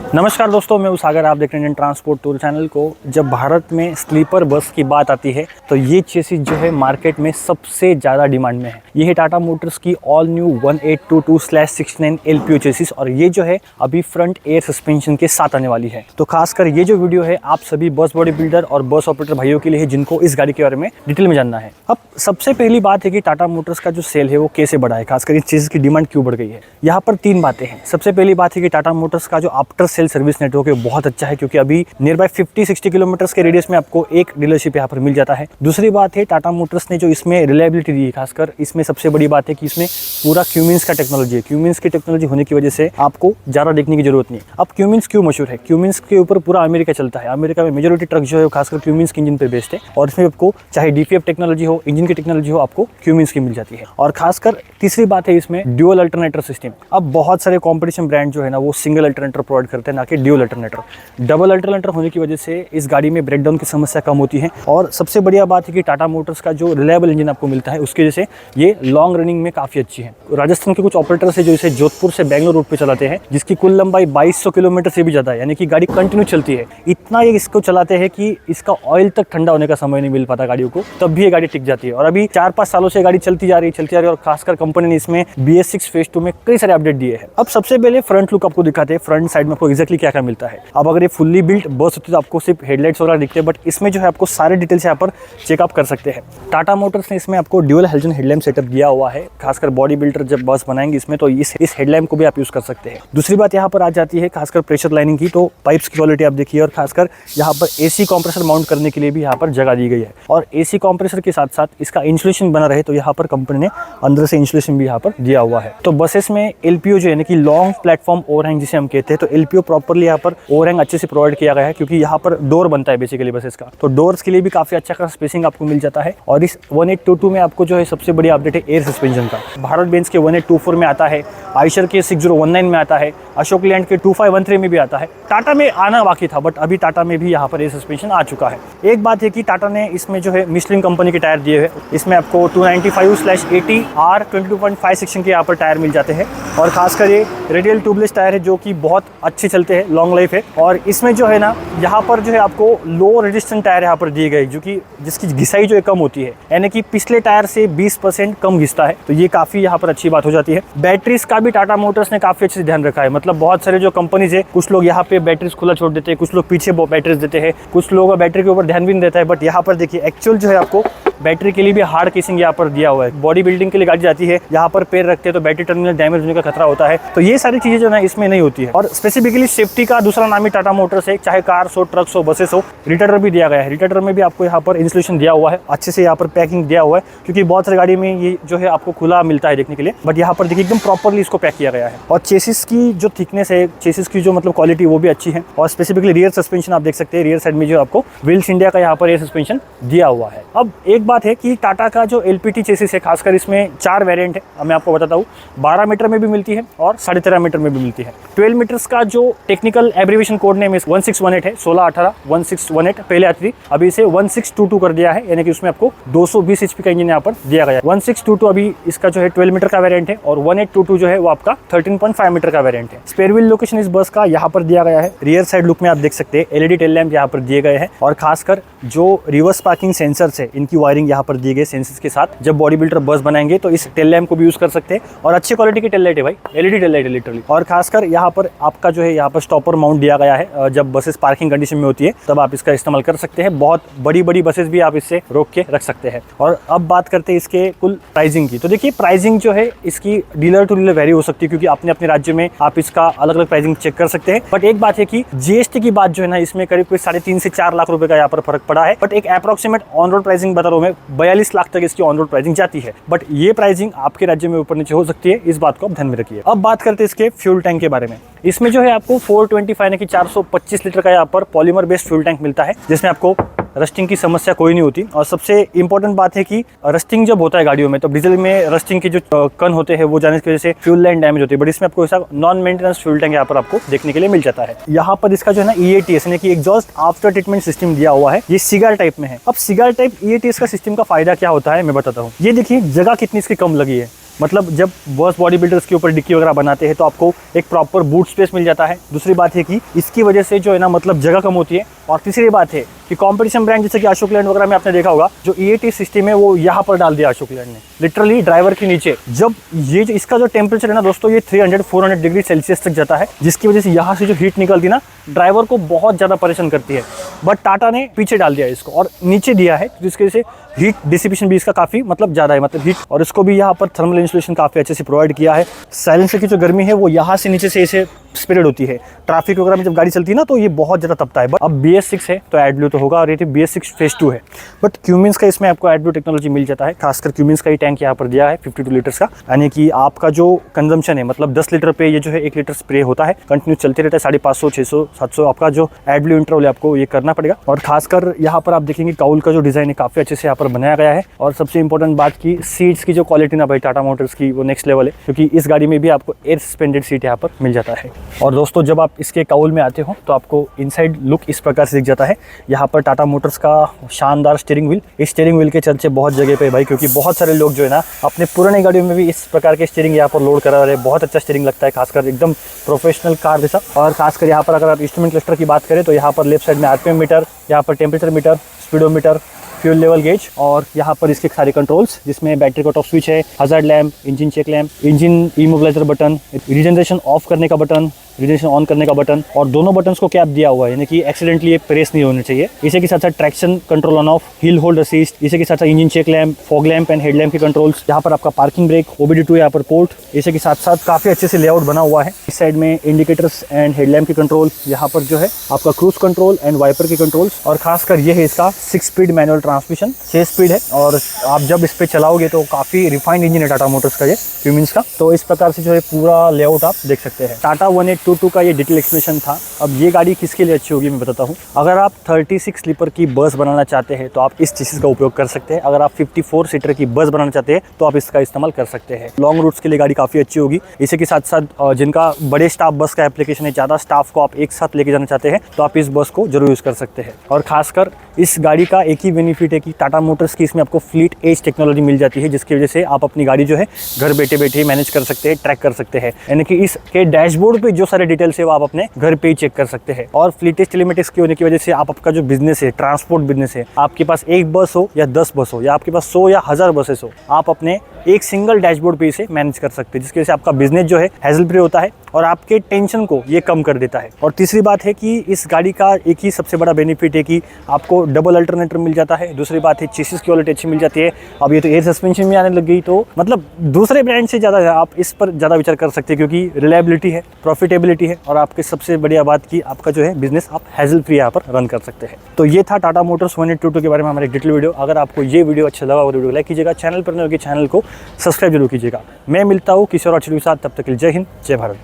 नमस्कार दोस्तों, मैं सागर, आप देख रहे हैं इंडियन ट्रांसपोर्ट टूर चैनल को। जब भारत में स्लीपर बस की बात आती है तो ये चेसिस जो है मार्केट में सबसे ज़्यादा डिमांड में है। ये है टाटा मोटर्स की ऑल न्यू 1822/69 LPO चेसिस और ये जो है अभी फ्रंट एयर सस्पेंशन के साथ आने वाली है। तो खासकर ये जो वीडियो है आप सभी बस बॉडी बिल्डर और बस ऑपरेटर भाइयों के लिए है जिनको इस गाड़ी के बारे में डिटेल में जानना है। अब सबसे पहली बात है कि टाटा मोटर्स का जो सेल है वो कैसे बढ़ा है, खासकर इस चीज़ की डिमांड क्यों बढ़ गई है। यहाँ पर तीन बातें हैं। सबसे पहली बात है कि टाटा मोटर्स का जो आफ्टर सेल सर्विस नेटवर्क है बहुत अच्छा है, क्योंकि अभी नियर बाय 50-60 किलोमीटर्स के रेडियस में आपको एक डीलरशिप यहाँ पर मिल जाता है। दूसरी बात है टाटा मोटर्स ने जो इसमें रिलायबिलिटी दी है, खासकर इसमें सबसे बड़ी बात है कि इसमें पूरा क्यूमिंस का टेक्नोलॉजी है। क्यूमिंस की टेक्नोलॉजी होने की वजह से आपको ज़्यादा देखने की जरूरत नहीं है। अब क्यूमिंस क्यों मशहूर है? क्यूमिंस के ऊपर पूरा अमेरिका चलता है। अमेरिका में मेजोरिटी ट्रक जो है खासकर क्यूमिंस के इंजन पे बेस्ड है और इसमें आपको चाहे DPF टेक्नोलॉजी हो, इंजन की टेक्नोलॉजी हो, आपको क्यूमिंस की मिल जाती है। और खासकर तीसरी बात है इसमें ड्यूअल अल्टरनेटर सिस्टम। अब बहुत सारे कॉम्पिटिशन ब्रांड जो है ना वो सिंगल अल्टरनेटर प्रोवाइड करते हैं, ना कि ड्यूअल अल्टरनेटर। डबल अल्टरनेटर होने की वजह से इस गाड़ी में ब्रेकडाउन की समस्या कम होती है। और सबसे बढ़िया बात है कि टाटा मोटर्स का जो रिलायबल इंजन आपको मिलता है उसकी वजह से ये लॉन्ग रनिंग में काफ़ी अच्छी है। राजस्थान के कुछ ऑपरेटर्स है जो इसे जोधपुर से बेंगलोर रूट पे चलाते हैं, जिसकी कुल लंबाई 2200 किलोमीटर से भी ज़्यादा है, यानी कि गाड़ी कंटिन्यू चलती है। इतना ये इसको चलाते हैं कि इसका ऑयल तक ठंडा होने का समय नहीं मिल पाता गाड़ियों को, तब भी ये गाड़ी टिक जाती है। और अभी 4-5 सालों से गाड़ी चलती जा रही है और खासकर कंपनी ने इसमें BS6 फेज 2 में कई सारे अपडेट दिए हैं। अब सबसे पहले फ्रंट लुक आपको दिखाते हैं, फ्रंट साइड में आपको एक्जैक्टली क्या क्या मिलता है। अब अगर ये फुल्ली बिल्ट बस होती तो आपको सिर्फ हेडलाइट्स वगैरह दिखते हैं, बट इसमें जो है आपको सारे डिटेल्स यहाँ पर चेकअप कर सकते हैं। टाटा मोटर्स ने इसमें आपको ड्यूअल हेलोजन हेडलैम्प सेटअप दिया हुआ है। खासकर बॉडी बिल्डर जब बस बनाएंगे इसमें तो इस हेडलैम्प को भी आप यूज कर सकते हैं। दूसरी बात यहाँ पर आ जाती है खासकर प्रेशर लाइनिंग की, तो पाइप्स की क्वालिटी आप देखिए। और खासकर यहाँ पर AC कंप्रेसर माउंट करने के लिए भी यहाँ पर जगह दी गई है। और AC कंप्रेसर के साथ साथ इसका इंसुलेशन बना रहे तो यहाँ पर कंपनी ने अंदर से इंसुलेशन भी यहाँ पर दिया हुआ है। तो बसेस में LPO जो है कि लॉन्ग प्लेटफॉर्म ओवरहैंग जिसे हम कहते हैं, तो LPO प्रॉपरली यहाँ पर ओवरहैंग अच्छे से प्रोवाइड किया गया है, क्योंकि यहाँ पर डोर बनता है बेसिकली बसेस का, तो डोर्स के लिए भी काफी अच्छा खासा स्पेसिंग आपको मिल जाता है। और इस 1822 में आपको जो है सबसे बड़ी अपडेट है एयर सस्पेंशन का। भारत बेंज के 1824 में आता है, आयशर के 6019 में आता है, अशोक लैंड के 2513 में भी आता है। टाटा में आना बाकी था, बट अभी टाटा में भी यहाँ पर एयर सस्पेंशन आ चुका है। एक बात है कि टाटा ने इसमें जो है मिशलिन कंपनी के टायर दिए हुए, इसमें आपको 295/80 R22.5 सेक्शन के यहाँ पर टायर मिल जाते हैं। और खासकर ये रेडियल ट्यूबलेस टायर है जो कि बहुत अच्छे चलते हैं, लॉन्ग लाइफ है। और इसमें जो है ना यहाँ पर जो है आपको लो रेजिस्टेंस टायर यहाँ पर दिए गए, जो कि जिसकी घिसाई जो है कम होती है, यानी कि पिछले टायर से 20% कम घिसता है, तो ये काफी यहाँ पर अच्छी बात हो जाती है। बैटरीज का भी टाटा मोटर्स ने काफी अच्छे से ध्यान रखा है। मतलब बहुत सारे जो कंपनीज है, कुछ लोग यहाँ पे बैटरीज खुला छोड़ देते हैं, कुछ लोग पीछे बैटरीज देते हैं, कुछ लोग बैटरी के ऊपर ध्यान भी नहीं देता है। बट यहाँ पर देखिए एक्चुअल जो है आपको बैटरी के लिए भी हार्ड केसिंग यहाँ पर दिया हुआ है। बॉडी बिल्डिंग के लिए गाड़ी जाती है, यहाँ पर पैर रखते हैं तो बैटरी टर्मिनल डैमेज होने का खतरा होता है, तो ये सारी चीजें जो है इसमें नहीं होती है। और स्पेसिफिकली सेफ्टी का दूसरा नाम ही टाटा मोटर्स है, चाहे कार्स हो, ट्रक्स हो, बसेस हो। रिटार्डर भी दिया गया है, रिटार्डर में भी आपको यहाँ पर इंसुलेशन दिया हुआ है, अच्छे से यहाँ पर पैकिंग दिया हुआ है, क्योंकि बहुत सारी गाड़ी में ये जो है आपको खुला मिलता है देखने के लिए, बट यहाँ पर देखिए एकदम प्रॉपरली इसको पैक किया गया है। और चेसिस की जो थिकनेस है, चेसिस की जो मतलब क्वालिटी वो भी अच्छी है। और स्पेसिफिकली रियर सस्पेंशन आप देख सकते हैं, रियर साइड में जो आपको व्हील्स इंडिया का यहाँ पर एयर सस्पेंशन दिया हुआ है। अब एक बात है कि टाटा का जो LPT चेसिस है, खासकर इसमें 4 वेरिएंट है, मैं आपको बताता हूँ। 12 मीटर में भी मिलती है और 13.5 मीटर में भी मिलती है। 12 मीटर्स का जो टेक्निकल एब्रीविएशन कोड नेम 1618 है, 1618 1618 पहले आती थी, अभी इसे 1622 कर दिया है, यानी कि उसमें आपको 220 HP का इंजन यहाँ पर दिया गया है। 1622 अभी इसका जो है 12 मीटर का वेरिएंट है और 1822 जो है वो आपका 13.5 मीटर का वेरिएंट है। स्पेयर व्हील लोकेशन इस बस का यहाँ पर दिया गया है। रियर साइड लुक में आप देख सकते हैं LED टेल लैंप यहाँ पर दिए गए हैं। और खासकर जो रिवर्स पार्किंग सेंसर्स है, इनकी वायरिंग यहाँ पर दिए गए सेंसर्स के साथ। जब बॉडी बिल्डर बस बनाएंगे तो इस टेल लैंप को भी यूज कर सकते हैं। और अच्छी क्वालिटी की टेल लाइट है भाई, LED टेल लाइट है लिटरली। और खासकर यहाँ पर आपका जो है यहाँ पर स्टॉपर माउंट दिया गया है, जब बसेस पार्किंग कंडीशन में होती है तब आप इसका इस्तेमाल कर सकते हैं। बहुत बड़ी बड़ी बसेस भी आप इससे रोक के रख सकते हैं। और अब बात करते हैं इसके कुल प्राइसिंग की। तो देखिए प्राइसिंग जो है इसकी डीलर टू डीलर वेरी हो सकती है, क्योंकि अपने अपने राज्य में आप इसका अलग अलग प्राइसिंग चेक कर सकते हैं। बट एक बात है कि GST की बात जो है ना, इसमें करीब कोई 3.5 से 4 लाख रुपए का यहाँ पर फर्क पड़ा है। बट एक अप्रोक्सीमेट ऑन रोड प्राइसिंग बता रहा हूँ मैं, 42 लाख तक इसकी ऑन रोड प्राइसिंग जाती है। बट ये प्राइसिंग आपके राज्य में ऊपर नीचे हो सकती है, इस बात को आप ध्यान में रखिए। अब बात करते हैं इसके फ्यूल टैंक के बारे में। इसमें जो है आपको 425 यानी कि 425 लीटर का यहाँ पर पॉलीमर बेस्ड फ्यूल टैंक मिलता है, जिसमें आपको रस्टिंग की समस्या कोई नहीं होती। और सबसे इंपॉर्टेंट बात है कि रस्टिंग जब होता है गाड़ियों में, तो डीजल में रस्टिंग के जो कण होते हैं वो जाने की वजह से फ्यूल लाइन डैमेज होती है। बट इसमें आपको ऐसा नॉन मेंटेनेंस फ्यूल टैंक यहाँ पर आपको देखने के लिए मिल जाता है। यहाँ पर इसका जो है ना EATS यानी कि एग्जॉस्ट आफ्टर ट्रीटमेंट सिस्टम दिया हुआ है, ये सिगार टाइप में है। अब सिगार टाइप EATS का सिस्टम का फायदा क्या होता है मैं बताता हूँ। ये देखिए जगह कितनी इसकी कम लगी है, मतलब जब बस बॉडी बिल्डर्स के ऊपर डिक्की वगैरह बनाते हैं तो आपको एक प्रॉपर बूट स्पेस मिल जाता है। दूसरी बात है कि इसकी वजह से जो है ना मतलब जगह कम होती है। और तीसरी बात है कि कंपटीशन ब्रांड जैसे कि अशोक लैंड वगैरह में आपने देखा होगा, जो EAT सिस्टम है वो यहाँ पर डाल दिया अशोक लैंड ने, लिटरली ड्राइवर के नीचे। जब ये जो इसका जो टेम्परेचर है ना दोस्तों, ये 300-400 डिग्री सेल्सियस तक जाता है, जिसकी वजह से यहाँ से जो हीट निकलती है ना, ड्राइवर को बहुत ज़्यादा परेशान करती है। बट टाटा ने पीछे डाल दिया इसको और नीचे दिया है, जिसकी वजह से हीट डिसिपेशन भी इसका काफ़ी मतलब ज़्यादा है, मतलब हीट। और इसको भी यहाँ पर थर्मल इंसुलेशन काफ़ी अच्छे से प्रोवाइड किया है। साइलेंसर की जो गर्मी है वो यहाँ से नीचे से ऐसे स्प्रेड होती है। ट्रैफिक वगैरह में जब गाड़ी चलती है ना तो ये बहुत ज़्यादा तपता है। बट अब BS6 है तो एडब्ल्यू तो होगा, और ये BS6 फेज 2 है। बट क्यूमिंस का इसमें आपको एडब्ल्यू टेक्नोलॉजी मिल जाता है। खासकर क्यूमिंस का ही टैंक यहाँ पर दिया है 52 लीटर्स का, यानी कि आपका जो कंजम्पशन है मतलब 10 लीटर पे ये जो है 1 लीटर स्प्रे होता है, कंटिन्यू चलते रहता है। 550, 600, 700 आपका जो एडब्ल्यू इंटरवल है आपको ये करना पड़ेगा। और खासकर यहाँ पर आप देखेंगे काउल का जो डिज़ाइन है काफ़ी अच्छे से यहाँ पर बनाया गया है। और सबसे इंपॉर्टेंट बात की सीट्स की जो क्वालिटी ना भाई टाटा मोटर्स की वो नेक्स्ट लेवल है, क्योंकि इस गाड़ी में भी आपको एयर सस्पेंडेड सीट यहाँ पर मिल जाता है। और दोस्तों जब आप इसके काउल में आते हो तो आपको इनसाइड लुक इस प्रकार से दिख जाता है। यहाँ पर टाटा मोटर्स का शानदार स्टीयरिंग व्हील, इस स्टीयरिंग व्हील के चर्चे बहुत जगह पे भाई, क्योंकि बहुत सारे लोग जो है ना अपने पुरानी गाड़ियों में भी इस प्रकार के स्टीयरिंग यहाँ पर लोड करा रहे हैं। बहुत अच्छा स्टीयरिंग लगता है, खासकर एकदम प्रोफेशनल कार जैसा। और खासकर यहाँ पर अगर आप इंस्ट्रूमेंट क्लस्टर की बात करें तो यहाँ पर लेफ्ट साइड में RPM मीटर, यहाँ पर temperature meter, speedometer, fuel level gauge, और यहाँ पर इसके सारे कंट्रोल्स, जिसमें बैटरी कट ऑफ स्विच है, hazard lamp, engine check lamp, engine immobiliser button, regeneration off करने का बटन, रीजनरेशन ऑन करने का बटन, और दोनों बटन्स को कैप दिया हुआ है, यानी कि एक्सीडेंटली ये प्रेस नहीं होने चाहिए। इसी के साथ साथ traction control on off, hill hold assist, इसी के साथ साथ engine check lamp, fog lamp and headlamp के कंट्रोल्स, यहाँ पर आपका पार्किंग ब्रेक, OBD2 यहाँ पर पोर्ट, इसी के साथ साथ काफी अच्छे से लेआउट बना हुआ है। इस साइड में इंडिकेटर्स एंड हेडलैम्प के कंट्रोल, यहाँ पर जो है आपका क्रूज कंट्रोल एंड वाइपर के कंट्रोल्स। और खासकर ये है इसका 6 स्पीड मैनुअल ट्रांसमिशन, 6 स्पीड है। और आप जब इस पे चलाओगे तो काफी रिफाइंड इंजन है टाटा मोटर्स का, ये क्यूमिंस का। तो इस प्रकार से जो है पूरा लेआउट आप देख सकते हैं। टाटा 1822 का ये डिटेल एक्सप्लेनेशन था। अब ये गाड़ी किसके लिए अच्छी होगी मैं बताता हूँ। अगर आप 36 स्लीपर की बस बनाना चाहते हैं तो आप इस चीज़ का उपयोग कर सकते हैं। अगर आप 54 सीटर की बस बनाना चाहते हैं तो आप इसका इस्तेमाल कर सकते हैं। लॉन्ग रूट्स के लिए गाड़ी काफ़ी अच्छी होगी। इसी के साथ साथ जिनका बड़े स्टाफ बस का एप्लीकेशन है, ज़्यादा स्टाफ को आप एक साथ लेके जाना चाहते हैं तो आप इस बस को जरूर यूज़ कर सकते हैं। और खासकर इस गाड़ी का एक ही बेनिफिट है कि टाटा मोटर्स की इसमें आपको फ्लीट एज टेक्नोलॉजी मिल जाती है, जिसकी वजह से आप अपनी गाड़ी जो है घर बैठे बैठे मैनेज कर सकते हैं, ट्रैक कर सकते हैं। यानी कि इसके डैशबोर्ड पे जो सारे डिटेल्स है वो आप अपने घर पे ही चेक कर सकते हैं। और फ्लीट एज टेलीमेटिक्स की होने की वजह से आपका जो बिजनेस है, ट्रांसपोर्ट बिजनेस है, आपके पास एक बस हो या 10 बस हो या आपके पास 100 या 1000 बसेस हो, आप अपने एक सिंगल डैशबोर्ड पे इसे मैनेज कर सकते हैं, जिसकी वजह से आपका बिजनेस जो है हैजल फ्री होता है और आपके टेंशन को ये कम कर देता है। और तीसरी बात है कि इस गाड़ी का एक ही सबसे बड़ा बेनिफिट है कि आपको डबल अल्टरनेटर मिल जाता है। दूसरी बात है चेसिस की क्वालिटी अच्छी मिल जाती है। अब ये तो एयर सस्पेंशन में आने लग गई, तो मतलब दूसरे ब्रांड से ज़्यादा आप इस पर ज़्यादा विचार कर सकते हैं, क्योंकि रिलायबिलिटी है, प्रॉफिटेबिलिटी है, और आपके सबसे बढ़िया बात की आपका जो है बिजनेस आप हैजल फ्री यहाँ पर रन कर सकते हैं। तो ये था टाटा मोटर्स 1822 के बारे में हमारे डिटेल वीडियो। अगर आपको ये वीडियो अच्छा लगा और वीडियो लाइक कीजिएगा, चैनल पर नए होगी चैनल को सब्सक्राइब जरूर कीजिएगा। मैं मिलता हूँ किसी और अच्छे के साथ, तब तक के लिए जय हिंद, जय भारत।